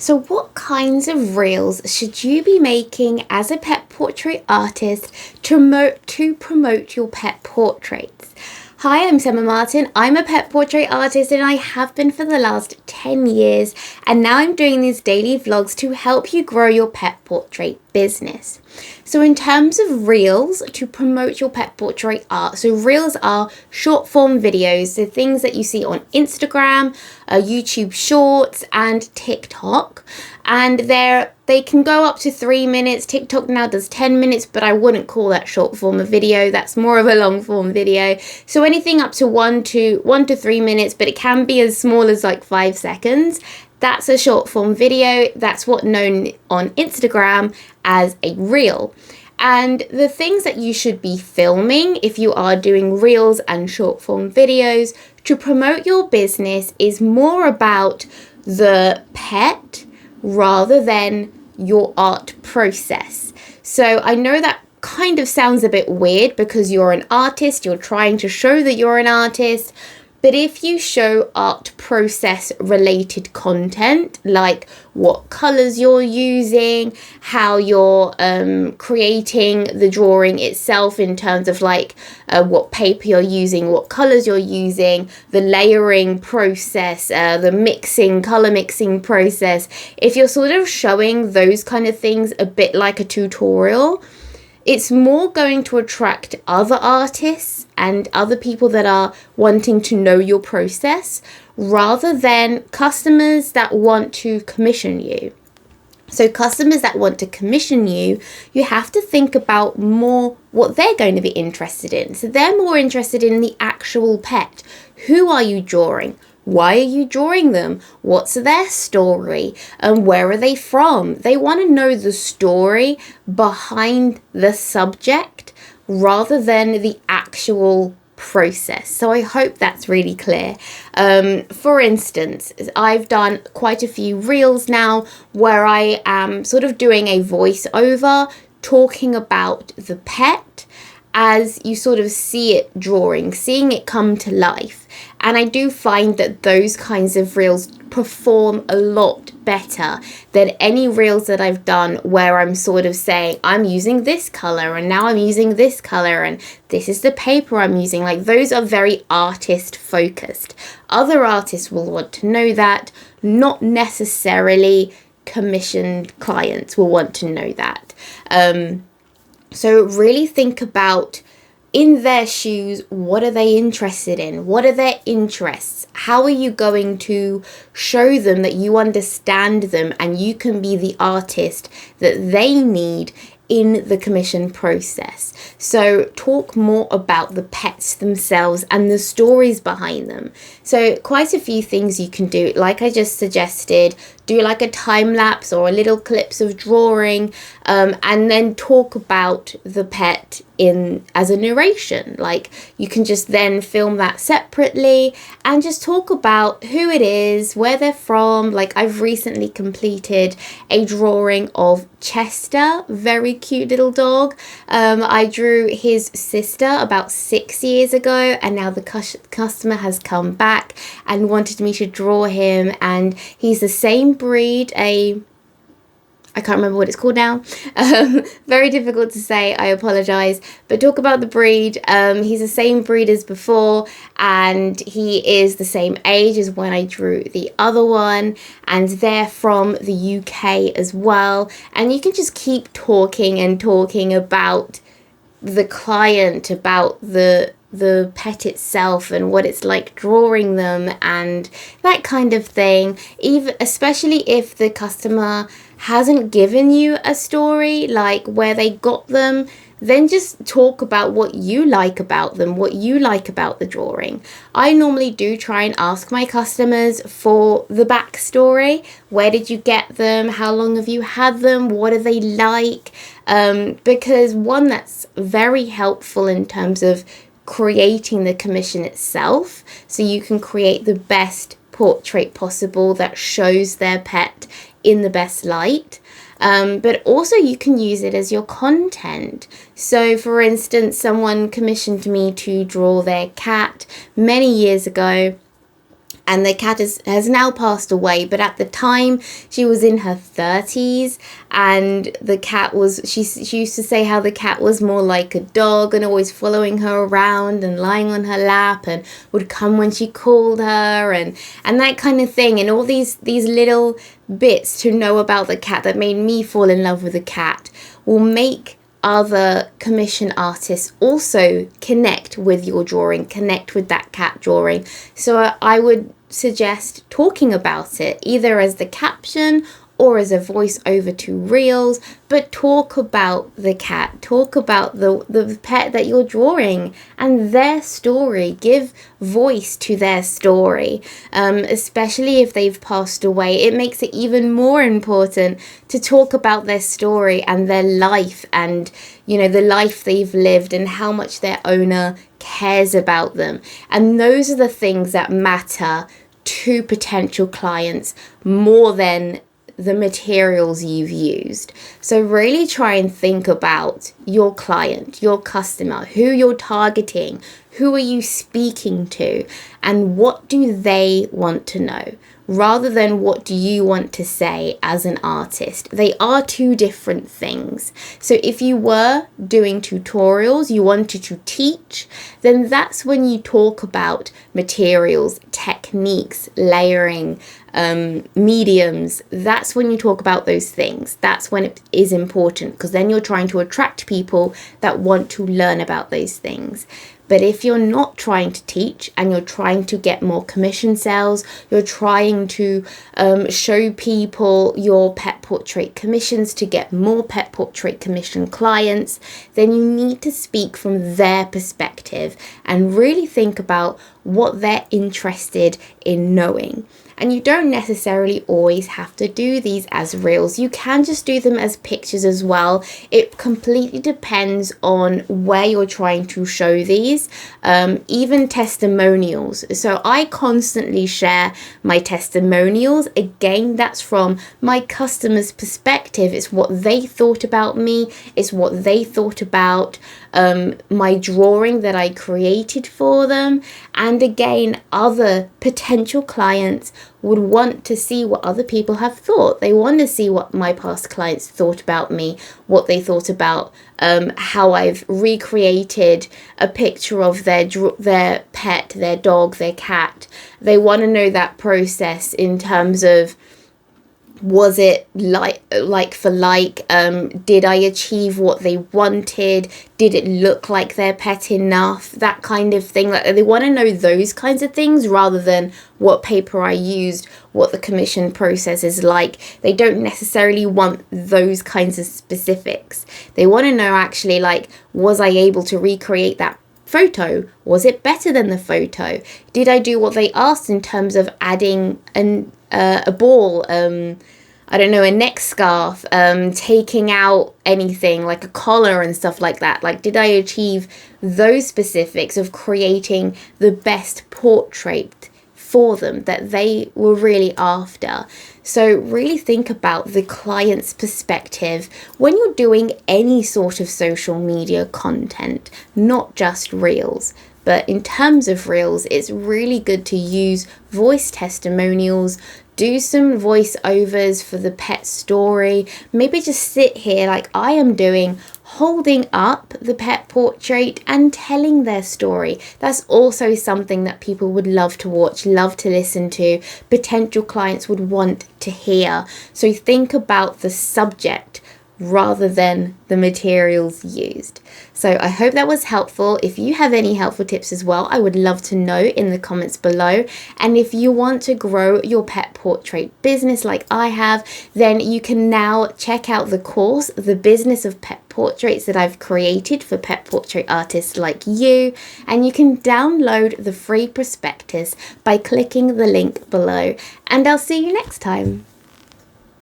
So what kinds of reels should you be making as a pet portrait artist to promote your pet portraits? Hi, I'm Sema Martin. I'm a pet portrait artist and I have been for the last 10 years, and now I'm doing these daily vlogs to help you grow your pet portrait business. So in terms of reels to promote your pet portrait art, so reels are short form videos, so things that you see on Instagram, YouTube Shorts and TikTok, and they can go up to 3 minutes. TikTok now does 10 minutes, but I wouldn't call that short form a video. That's more of a long form video. So anything up to 1 to 3 minutes, but it can be as small as like 5 seconds. That's a short form video. That's what's known on Instagram as a reel. And the things that you should be filming if you are doing reels and short form videos to promote your business is more about the pet rather than your art process. So I know that kind of sounds a bit weird because you're an artist, you're trying to show that you're an artist. But if you show art process related content, like what colors you're using, how you're creating the drawing itself in terms of like what paper you're using, what colors you're using, the layering process, the color mixing process, if you're sort of showing those kind of things a bit like a tutorial, it's more going to attract other artists and other people that are wanting to know your process rather than customers that want to commission you. So customers that want to commission you, you have to think about more what they're going to be interested in. So they're more interested in the actual pet. Who are you drawing? Why are you drawing them? What's their story? And where are they from? They want to know the story behind the subject rather than the actual process. So I hope that's really clear. For instance, I've done quite a few reels now where I am sort of doing a voiceover talking about the pet as you sort of see it drawing, seeing it come to life. And I do find that those kinds of reels perform a lot better than any reels that I've done where I'm sort of saying, I'm using this color and now I'm using this color and this is the paper I'm using. Like those are very artist focused. Other artists will want to know that, not necessarily commissioned clients will want to know that. So really think about, in their shoes, what are they interested in? What are their interests? How are you going to show them that you understand them and you can be the artist that they need in the commission process? So talk more about the pets themselves and the stories behind them. So quite a few things you can do, like I just suggested, do like a time lapse or a little clips of drawing, and then talk about the pet as a narration. Like you can just then film that separately and just talk about who it is, where they're from. Like I've recently completed a drawing of Chester, very cute little dog. I drew his sister about 6 years ago, and now the customer has come back and wanted me to draw him, and he's the same breed, I can't remember what it's called now. Very difficult to say, I apologize. But talk about the breed. He's the same breed as before, and he is the same age as when I drew the other one, and they're from the UK as well. And you can just keep talking and talking about the client, about the pet itself and what it's like drawing them and that kind of thing. Especially if the customer hasn't given you a story, like where they got them, then just talk about what you like about them, what you like about the drawing. I normally do try and ask my customers for the backstory. Where did you get them? How long have you had them? What are they like? Because one, that's very helpful in terms of creating the commission itself, so you can create the best portrait possible that shows their pet in the best light. But also you can use it as your content. So for instance, someone commissioned me to draw their cat many years ago, And the cat has now passed away, but at the time she was in her 30s, and the cat was, she used to say how the cat was more like a dog and always following her around and lying on her lap and would come when she called her and that kind of thing, and all these little bits to know about the cat that made me fall in love with the cat will make other commission artists also connect with your drawing, connect with that cat drawing. So I would suggest talking about it either as the caption or as a voiceover to reels, but talk about the cat, talk about the pet that you're drawing and their story. Give voice to their story, especially if they've passed away. It makes it even more important to talk about their story and their life and, the life they've lived and how much their owner cares about them. And those are the things that matter to potential clients more than the materials you've used. So really try and think about your client, your customer, who you're targeting, who are you speaking to, and what do they want to know, rather than what do you want to say as an artist. They are two different things. So if you were doing tutorials, you wanted to teach, then that's when you talk about materials, techniques, layering, mediums. That's when you talk about those things. That's when it is important, because then you're trying to attract people that want to learn about those things. But if you're not trying to teach and you're trying to get more commission sales, you're trying to show people your pet portrait commissions to get more pet portrait commission clients, then you need to speak from their perspective and really think about what they're interested in knowing. And you don't necessarily always have to do these as reels. You can just do them as pictures as well. It completely depends on where you're trying to show these. Even testimonials. So I constantly share my testimonials. Again, that's from my customer's perspective. It's what they thought about me. It's what they thought about my drawing that I created for them. And again, other potential clients would want to see what other people have thought. They want to see what my past clients thought about me, what they thought about how I've recreated a picture of their pet, their dog, their cat. They want to know that process in terms of, was it like for like? Did I achieve what they wanted? Did it look like their pet enough? That kind of thing. Like, they want to know those kinds of things rather than what paper I used, what the commission process is like. They don't necessarily want those kinds of specifics. They want to know actually, like, was I able to recreate that photo? Was it better than the photo? Did I do what they asked in terms of adding a ball, a neck scarf, taking out anything like a collar and stuff like that? Like, did I achieve those specifics of creating the best portrait for them that they were really after? So really think about the client's perspective when you're doing any sort of social media content, not just reels. But in terms of reels, it's really good to use voice testimonials, do some voiceovers for the pet story. Maybe just sit here like I am doing, holding up the pet portrait and telling their story. That's also something that people would love to watch, love to listen to, potential clients would want to hear. So think about the subject rather than the materials used. So I hope that was helpful. If you have any helpful tips as well, I would love to know in the comments below. And if you want to grow your pet portrait business like I have, then you can now check out the course, The Business of Pet Portraits, that I've created for pet portrait artists like you. And you can download the free prospectus by clicking the link below. And I'll see you next time.